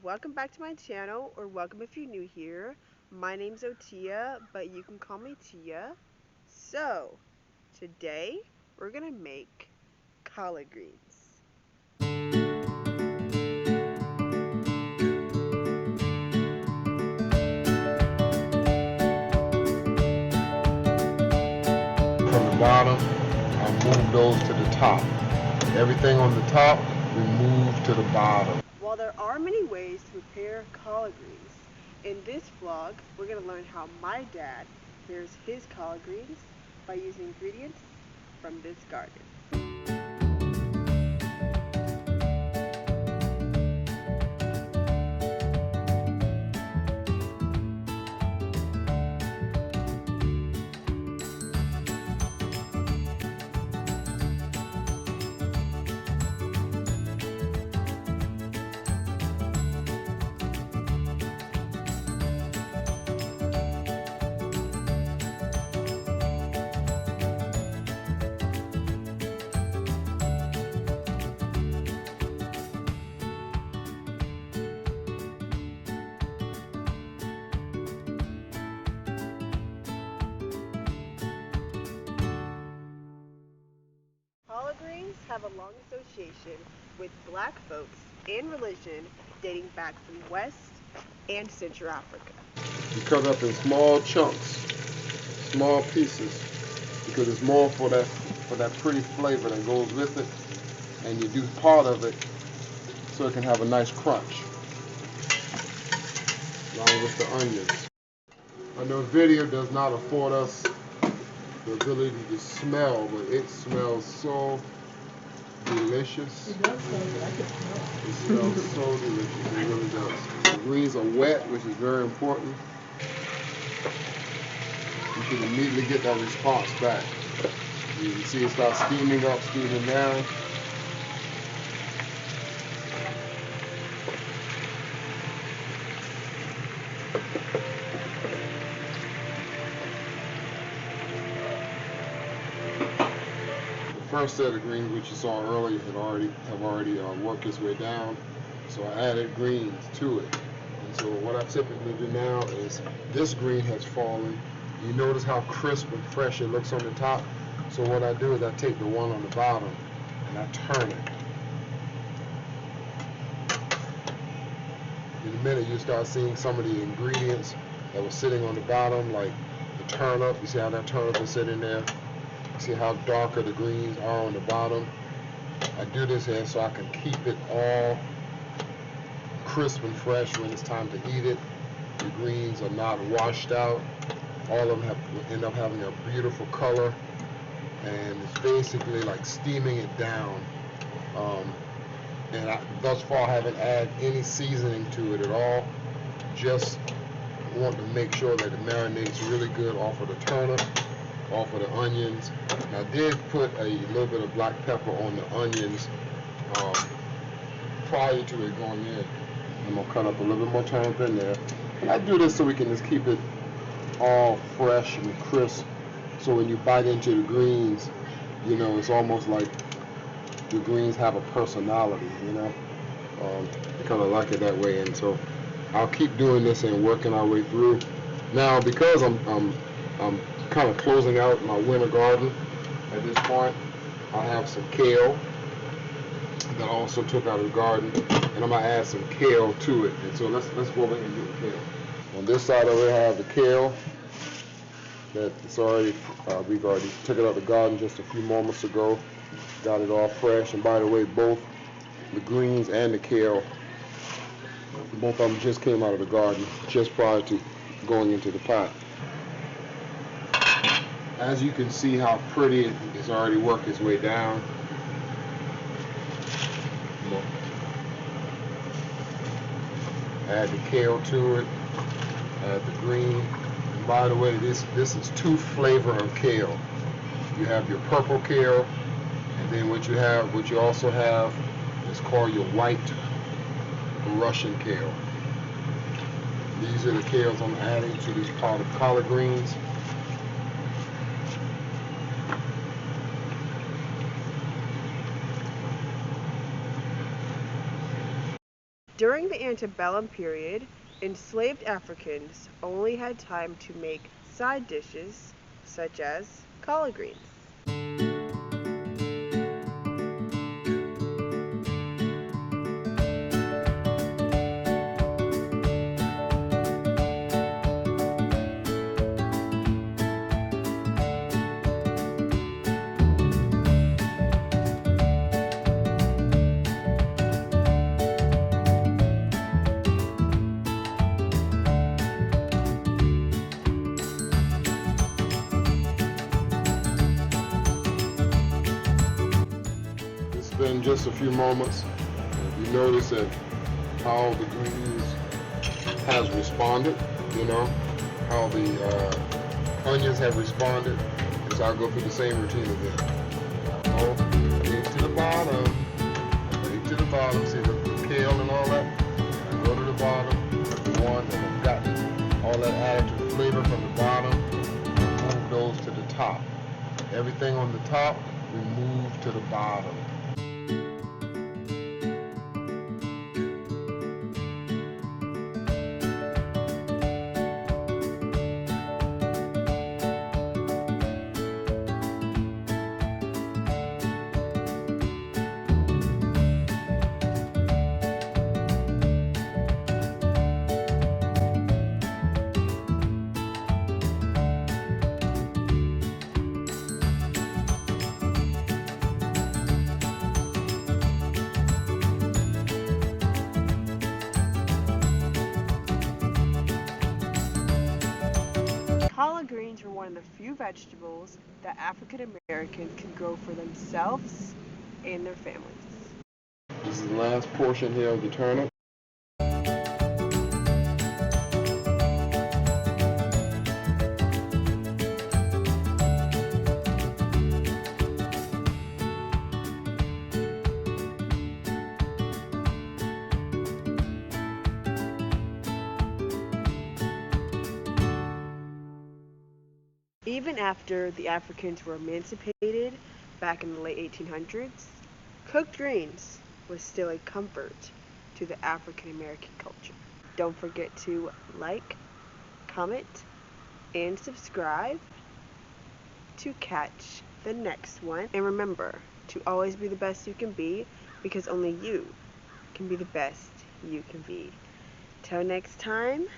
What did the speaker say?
welcome back to my channel, or welcome if you're new here. My name's Otia, but you can call me Tia. So, today we're gonna make collard greens. From the bottom, I move those to the top. Everything on the top, we move to the bottom. While there are many ways to prepare collard greens, in this vlog, we're going to learn how my dad prepares his collard greens by using ingredients from this garden. Collard greens have a long association with black folks and religion dating back from West and Central Africa. You cut up in small chunks, small pieces, because it's more for that pretty flavor that goes with it, and you do part of it so it can have a nice crunch, along with the onions. I know video does not afford us the ability to smell, but it smells so delicious. It does smell good. I can smell it. It smells so delicious. It really does. The greens are wet, which is very important. You can immediately get that response back. You can see it start steaming up, steaming down. First set of greens, which you saw earlier, have already worked its way down. So I added greens to it. And so what I typically do now is this green has fallen. You notice how crisp and fresh it looks on the top. So what I do is I take the one on the bottom and I turn it. In a minute you start seeing some of the ingredients that were sitting on the bottom, like the turnip. You see how that turnip is sitting there? See how darker the greens are on the bottom. I do this here so I can keep it all crisp and fresh when it's time to eat it. The greens are not washed out. All of them end up having a beautiful color, and it's basically like steaming it down. And I thus far haven't added any seasoning to it at all. Just want to make sure that it marinates really good off of the turnip, off of the onions. And I did put a little bit of black pepper on the onions prior to it going in. I'm gonna cut up a little bit more turnip in there. I do this so we can just keep it all fresh and crisp. So when you bite into the greens, you know, it's almost like the greens have a personality, you know. I kind of like it that way, and so I'll keep doing this and working our way through. Now, because I'm kind of closing out my winter garden at this point, I have some kale that I also took out of the garden, and I'm gonna add some kale to it. And so let's go over and do the kale. On this side over here I have the kale that it's already we've already took it out of the garden just a few moments ago. Got it all fresh, and by the way, both the greens and the kale, both of them just came out of the garden just prior to going into the pot. As you can see how pretty it's already worked its way down. Add the kale to it, add the green. And by the way, this is two flavor of kale. You have your purple kale, and then what you also have is called your white Russian kale. These are the kales I'm adding to this pot of collard greens. During the antebellum period, enslaved Africans only had time to make side dishes such as collard greens. In just a few moments, you notice that how the greens has responded, how the onions have responded. So I'll go through the same routine again. Oh, lead to the bottom, see the kale and all that? I go to the bottom, the one that have gotten all that added to the flavor from the bottom, move those to the top. Everything on the top, we move to the bottom. Collard greens are one of the few vegetables that African Americans can grow for themselves and their families. This is the last portion here of the turnip. Even after the Africans were emancipated back in the late 1800s, cooked greens was still a comfort to the African American culture. Don't forget to like, comment, and subscribe to catch the next one. And remember to always be the best you can be, because only you can be the best you can be. Till next time.